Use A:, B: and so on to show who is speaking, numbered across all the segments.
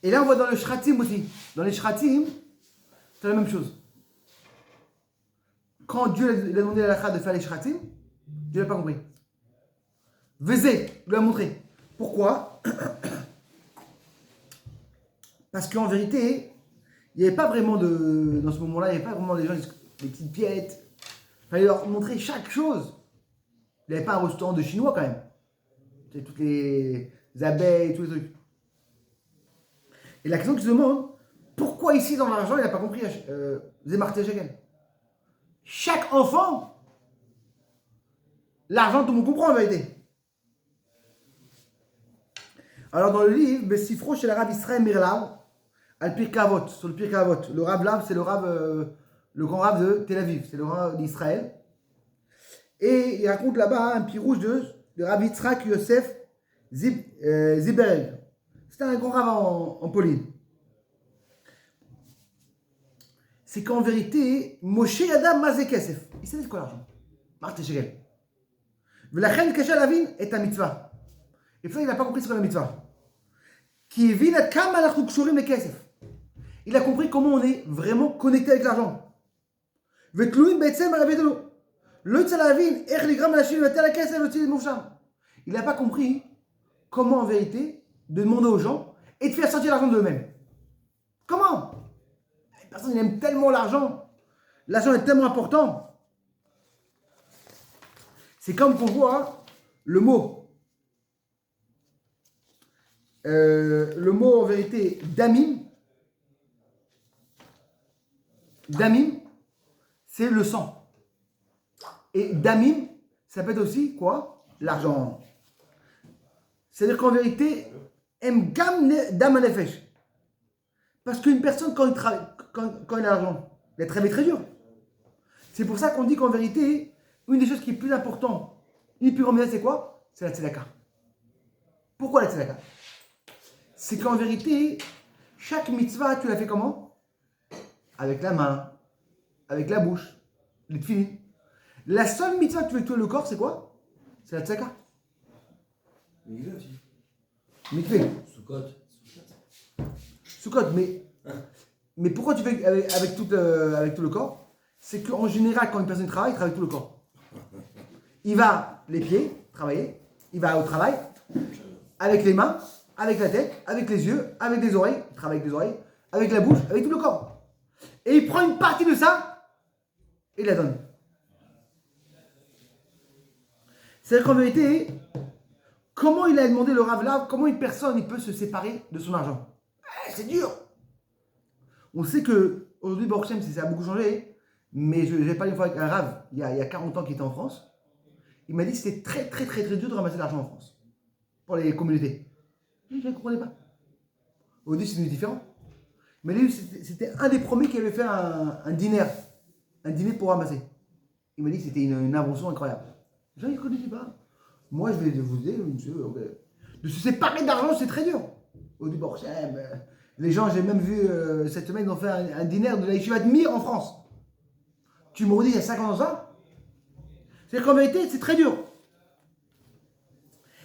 A: Et là, on voit dans le Shratim aussi. Dans les Shratim, c'est la même chose. Quand Dieu lui a demandé à l'Akha de faire les Shratim, Dieu n'a pas compris. Vézé lui a montré. Pourquoi? Parce qu'en vérité, il n'y avait pas vraiment de. Dans ce moment-là, il n'y avait pas vraiment des gens, des petites piètes. Il fallait leur montrer chaque chose. Il n'y avait pas un restaurant de chinois quand même. C'est toutes les abeilles, tous les trucs. Et la question qui se demande, pourquoi ici dans l'argent, il n'a pas compris Zémarté Shagel? Chaque enfant, l'argent, tout le monde comprend en vérité. Alors dans le livre, Bessifro chez le Rav Israël Mirlav, Al Pirkavot, sur le Pirkavot. Le Rav Lav, c'est le le grand Rav de Tel Aviv, c'est le Rav d'Israël. Et il raconte là-bas un pirouge de Rav Yitzhak Yosef Zibereg. C'était un grand Rav en Pauline. C'est qu'en vérité, Moshe Adam Mazé Kesef. Il savait quoi l'argent? Marté Shegel. V'lachen Kasha Lavin est un mitzvah. Et puis il n'a pas compris ce qu'est la mitzvah. Qui vit kam alachou kshurim le kesef. Il a compris comment on est vraiment connecté avec l'argent. V'tluim be'etzem aravedolo. Le tzalavin er ligram alashim ve'tel kesef ve'til moucham. Il n'a pas compris comment en vérité de demander aux gens et de faire sortir l'argent d'eux-mêmes. Comment? Personne n'aime tellement l'argent. L'argent est tellement important. C'est comme qu'on voit le mot. Le mot en vérité damim. Damim, c'est le sang. Et damim, ça peut être aussi quoi? L'argent. C'est-à-dire qu'en vérité, aime gam dam nefesh. Parce qu'une personne, quand il a l'argent, il travaille très dur. C'est pour ça qu'on dit qu'en vérité, une des choses qui est plus importante, une plus grande, c'est quoi? C'est la tzedaka. Pourquoi la tzedaka? C'est qu'en vérité, chaque mitzvah, tu la fais comment? Avec la main, avec la bouche, les tefillin. La seule mitzvah que tu fais tout le corps, c'est quoi? C'est la tzedaka.
B: Mikvé aussi.
A: Mikvé.
B: Soukot.
A: Soukot, mais pourquoi tu fais avec tout le corps? C'est qu'en général, quand une personne travaille, il travaille tout le corps. Il va les pieds, travailler. Il va au travail, avec les mains, avec la tête, avec les yeux, avec les oreilles. Il travaille avec les oreilles, avec la bouche, avec tout le corps. Et il prend une partie de ça et la donne. C'est-à-dire qu'en vérité, comment il a demandé le Rav Lav, comment une personne peut se séparer de son argent? C'est dur. On sait que aujourd'hui, Baruch Hashem, ça a beaucoup changé, mais j'ai parlé une fois avec un Rav, il y a 40 ans, qui était en France. Il m'a dit que c'était très, très, très, très dur de ramasser de l'argent en France, pour les communautés. Je ne comprenais pas. Au début, c'était différent. Mais lui, c'était un des premiers qui avait fait un dîner pour ramasser. Il m'a dit que c'était une invention incroyable. Je ne connaissais pas. Moi, je vais vous dire, monsieur, de se séparer d'argent, c'est très dur. Au début, les gens, j'ai même vu cette semaine, ils ont fait un dîner de la Yeshiva de Mir en France. Tu me redis, il y a 50 ans ça? C'est-à-dire qu'en vérité, c'est très dur.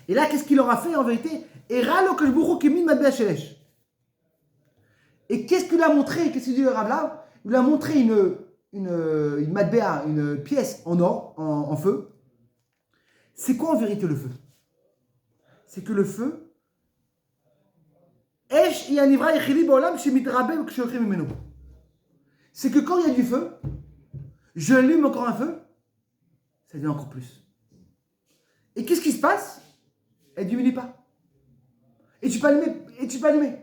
A: Et là, qu'est-ce qu'il leur a fait en vérité? Et qu'est-ce qu'il a montré? Qu'est-ce qu'il dit le Rav là? Il lui a montré une matbéa, une pièce en or, en feu. C'est quoi en vérité le feu? C'est que le feu, c'est que quand il y a du feu, je allume encore un feu, ça devient encore plus. Et qu'est-ce qui se passe? Elle ne diminue pas. Et tu peux allumer, et tu peux allumer.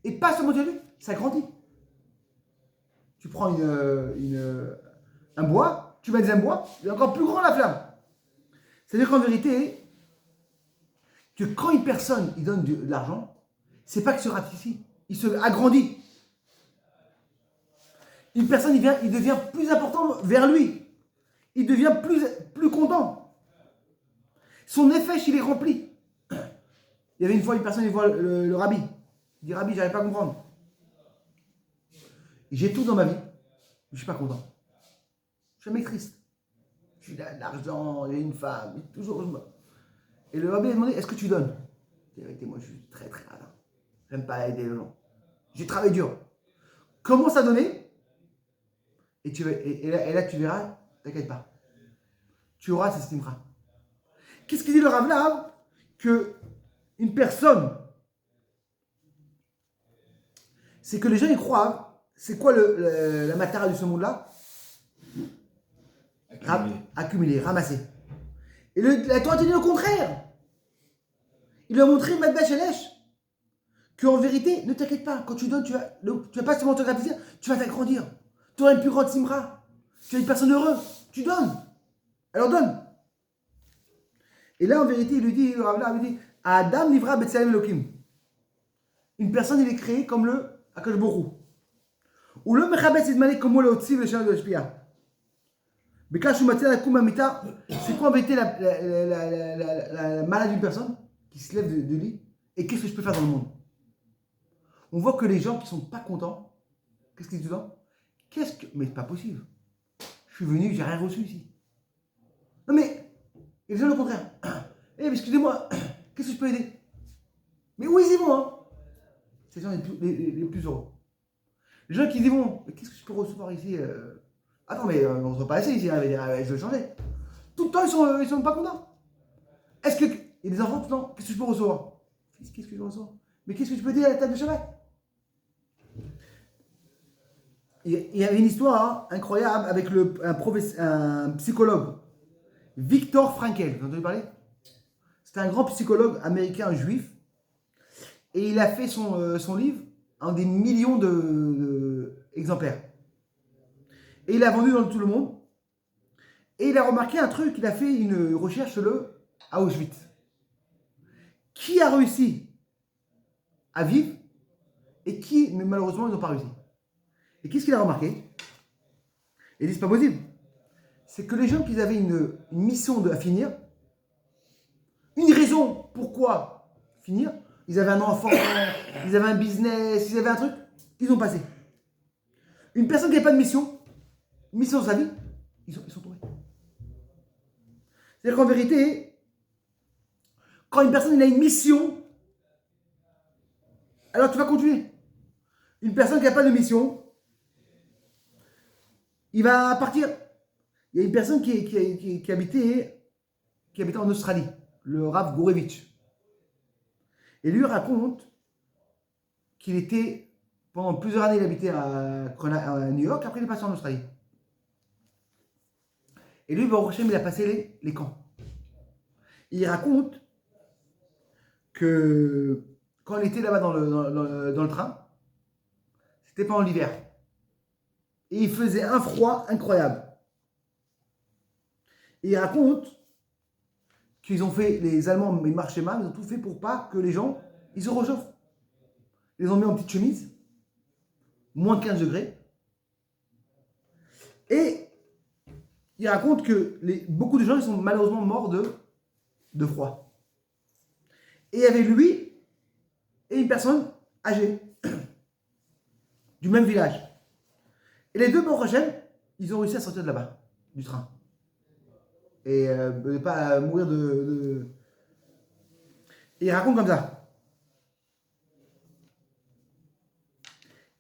A: Et pas seulement tu allumes, ça grandit. Tu prends un bois, tu mets un deuxième bois, il est encore plus grand la flamme. C'est-à-dire qu'en vérité, que quand une personne il donne de l'argent, c'est pas que se ratifie, il se agrandit. Une personne, il devient plus important vers lui. Il devient plus content. Son effet, il est rempli. Il y avait une fois une personne, il voit le rabbi. Il dit, rabbi, j'arrive pas à comprendre. J'ai tout dans ma vie, mais je suis pas content. Je suis un mec triste. J'ai de l'argent, j'ai une femme, toujours. Et le rabbi a demandé, est-ce que tu donnes? J'ai dit, moi, je suis très très radin. J'aime pas aider les gens. J'ai travaillé dur. Commence à donner et là, tu verras, t'inquiète pas. Tu auras ces simcha. Qu'est-ce qu'il dit le Rav Lav? Que une personne, c'est que les gens ils croient, c'est quoi la matara de ce monde-là? Accumuler, ramasser. Et la Torah te dit le contraire. Il lui a montré Madba Shelesh qu'en vérité, ne t'inquiète pas, quand tu donnes, tu vas pas seulement te faire plaisir, tu vas t'agrandir. Tu auras une plus grande simra. Tu es une personne heureuse. Tu donnes. Alors donne. Et là, en vérité, il lui dit, le Rav Lav, il dit, Adam livra Betsalem Elohim. Une personne, il est créé comme le Akadosh Baruch Hu. Ou le Mechabetz Idmane comme le Otziv le Shalom de l'Espia. Bekash Umatia la Kumamita, c'est quoi en vérité la maladie d'une personne qui se lève de lit? Et qu'est-ce que je peux faire dans le monde? On voit que les gens qui ne sont pas contents, qu'est-ce qu'ils disent dedans? Mais c'est pas possible. Je suis venu, j'ai rien reçu ici. Non mais, et les gens le contraire. Eh, mais excusez-moi, qu'est-ce que je peux aider? Mais où ils y vont, hein? C'est les gens les plus heureux. Les gens qui disent, bon, mais qu'est-ce que je peux recevoir ici? Attends, mais on ne reçoit pas assez ici, hein, je vais changer. Tout le temps, ils sont pas contents. Est-ce que. Il y a des enfants tout le temps, qu'est-ce que je peux recevoir? Qu'est-ce que je reçois? Mais qu'est-ce que je peux aider à la table de Shabbat? Il y avait une histoire incroyable avec un psychologue, Viktor Frankl. Vous en avez entendu parler? C'était un grand psychologue américain juif. Et il a fait son livre en des millions d'exemplaires. Et il a vendu dans tout le monde. Et il a remarqué un truc, il a fait une recherche à Auschwitz. Qui a réussi à vivre et qui, mais malheureusement, ils n'ont pas réussi. Et qu'est-ce qu'il a remarqué? Il dit, c'est pas possible. C'est que les gens qui avaient une mission à finir, une raison pourquoi finir, ils avaient un enfant, ils avaient un business, ils avaient un truc, ils ont passé. Une personne qui n'avait pas de mission dans sa vie, ils sont tombés. C'est-à-dire qu'en vérité, quand une personne a une mission, alors tu vas continuer. Une personne qui n'a pas de mission, il va partir. Il y a une personne qui habitait en Australie, le Rav Gourevitch. Et lui raconte qu'il était, pendant plusieurs années, il habitait à New York, après il est passé en Australie. Et lui, Baruch Hashem, il a passé les camps. Et il raconte que quand il était là-bas dans le train, c'était pendant l'hiver. Et il faisait un froid incroyable. Et il raconte qu'ils ont fait, les Allemands, ils marchaient mal, ils ont tout fait pour pas que les gens, ils se réchauffent. Ils les ont mis en petite chemise, moins 15 degrés. Et il raconte que beaucoup de gens, ils sont malheureusement morts de froid. Et il y avait lui et une personne âgée, du même village. Et les deux prochaines, ils ont réussi à sortir de là-bas, du train. Et ne pas mourir Et il raconte comme ça.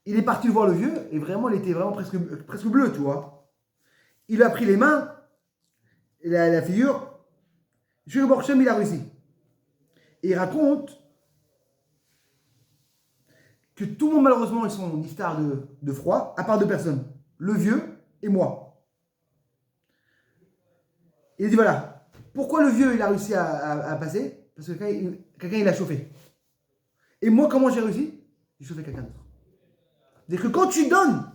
A: Il est parti voir le vieux, et vraiment, il était vraiment presque bleu, tu vois. Il lui a pris les mains, la figure. Jules Borchem, il a réussi. Et il raconte que tout le monde, malheureusement, ils sont niftar de froid, à part deux personnes. Le vieux et moi. Il dit voilà, pourquoi le vieux, il a réussi à passer? Parce que quelqu'un, il a chauffé. Et moi, comment j'ai réussi? J'ai chauffé quelqu'un d'autre. C'est-à-dire que quand tu donnes,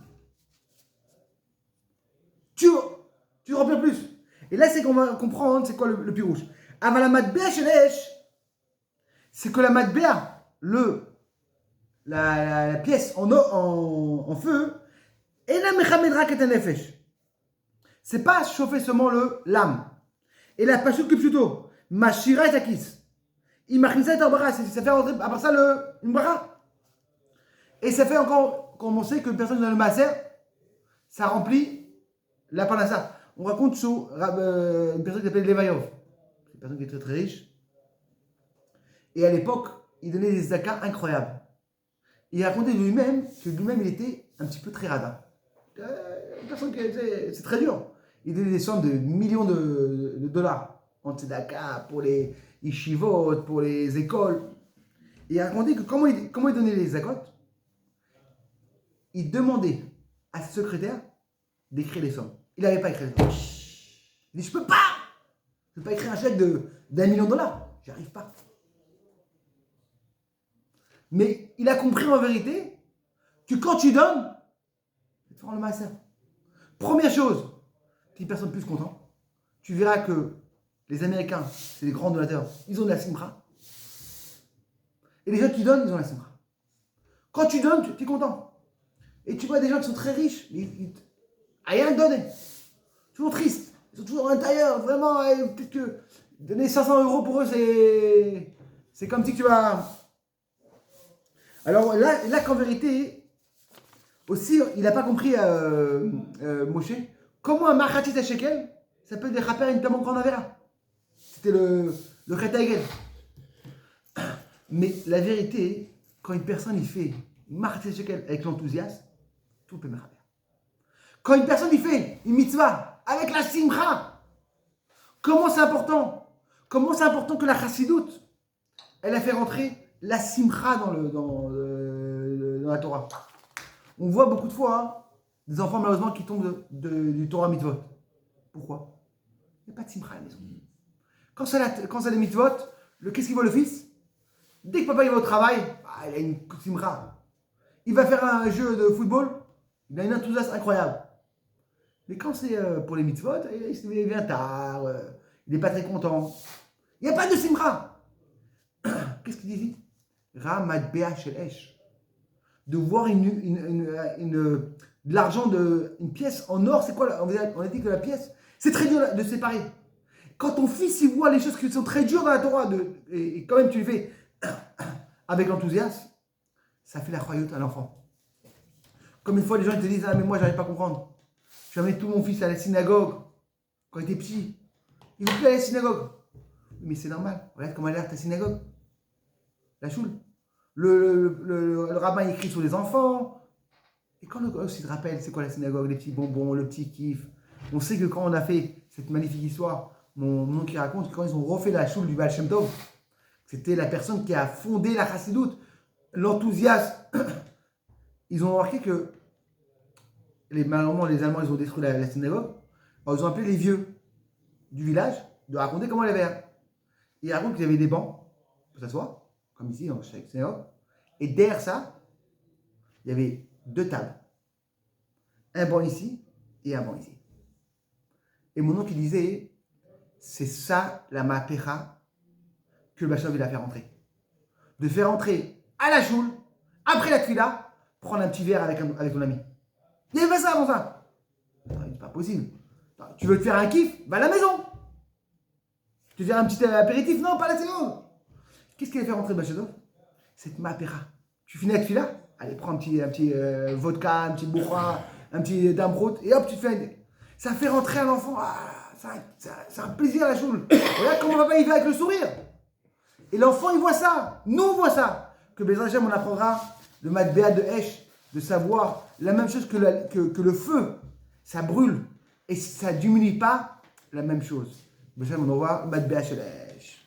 A: tu remplis plus. Et là, c'est qu'on va comprendre c'est quoi le pirouche. Avant la matbea shelesh, c'est que la matbea, la pièce en feu, et la mechamedra ketanefesh. C'est pas chauffer seulement l'âme. Et la pachout plutôt, mashira et takis. Imachinsa et arbara, ça fait rentrer, à part ça, une bara. Et ça fait encore, comme on sait que une personne dans le maaser, ça remplit la panassa. On raconte sur une personne qui s'appelle Levayov. C'est une personne qui est très très riche. Et à l'époque, il donnait des zakats incroyables. Il racontait de lui-même que lui-même, il était un petit peu très radin. Une personne qui c'est très dur. Il donnait des sommes de millions de dollars en tzedaka, pour les yeshivot, pour les écoles. Et il racontait que comment il donnait les zakot. Il demandait à ses secrétaires d'écrire les sommes. Il n'avait pas écrit les sommes. Il dit, je peux pas écrire un chèque d'1 million de dollars. J'y arrive pas. Mais il a compris en vérité que quand tu donnes, tu vas faire le massacre. Première chose, si personne plus content, tu verras que les Américains, c'est des grands donateurs, ils ont de la simra. Et les gens qui donnent, ils ont la simra. Quand tu donnes, tu es content. Et tu vois des gens qui sont très riches, ils rien donner. Toujours tristes. Ils sont toujours à l'intérieur. Vraiment, peut-être que donner 500 € pour eux, c'est comme si tu vas. Alors là qu'en vérité, aussi, il n'a pas compris, Moshe, comment un Machatit à Shekel, ça peut déraper à une tellement grande avéra. C'était le Chet Hagel. Mais la vérité, quand une personne il fait une Machatit à Shekel avec l'enthousiasme, tout peut me rappeler. Quand une personne il fait une mitzvah avec la simcha, comment c'est important? Comment c'est important que la chassidoute, elle a fait rentrer la simcha dans la Torah. On voit beaucoup de fois des enfants malheureusement qui tombent du Torah mitzvot. Pourquoi? Il n'y a pas de simcha à la maison. Quand c'est les mitzvot, qu'est-ce qu'il voit le fils? Dès que papa il va au travail, il a une simcha. Il va faire un jeu de football, il a une enthousiasme incroyable. Mais quand c'est pour les mitzvot, il vient tard, il n'est pas très content. Il n'y a pas de simcha. Qu'est-ce qu'il dit? Ramad Shel Esh. De voir de l'argent, une pièce en or, c'est quoi? On a dit que la pièce, c'est très dur de séparer. Quand ton fils il voit les choses qui sont très dures dans la Torah, et quand même tu les fais avec enthousiasme, ça fait la croyance à l'enfant. Comme une fois les gens ils te disent, ah mais moi j'arrive pas à comprendre. Je vais amener tout mon fils à la synagogue quand il était petit. Il veut plus aller à la synagogue. Mais c'est normal. Regarde comment elle a l'air ta synagogue. La choule. Le rabbin écrit sur les enfants. Et quand le gosse il te rappelle c'est quoi la synagogue, les petits bonbons, le petit kiff. On sait que quand on a fait cette magnifique histoire, mon oncle qui raconte que quand ils ont refait la choule du Baal Shem Tov, c'était la personne qui a fondé la chassidoute, l'enthousiasme. Ils ont remarqué que malheureusement les Allemands ils ont détruit la synagogue. Alors, ils ont appelé les vieux du village de raconter comment elle avait. Ils racontent qu'il y avait des bancs pour s'asseoir, comme ici dans chaque synagogue. Et derrière ça, il y avait 2 tables. Un banc ici et un banc ici. Et mon oncle disait, c'est ça la mapécha que le Bachar il a fait rentrer. De faire rentrer à la choule, après la tfila, prendre un petit verre avec ton ami. Il n'y avait pas ça avant ça. C'est pas possible. Tu veux te faire un kiff? Va à la maison. Tu veux faire un petit apéritif? Non, pas à la synagogue. Qu'est-ce qu'il a fait rentrer le Bachar? Cette mapécha. Tu finis la tfila? Allez, prends un petit vodka, un petit bourra, un petit dambrot, et hop, tu te fais. Ça fait rentrer un enfant. C'est un plaisir à la choule. Regarde comment papa il va avec le sourire. Et l'enfant il voit ça. Nous on voit ça. Que Bezrat Hashem on apprendra le matbéa de Esh, de savoir la même chose que le feu. Ça brûle et ça ne diminue pas la même chose. Bezrat Hashem on envoie matbéa shel Esh.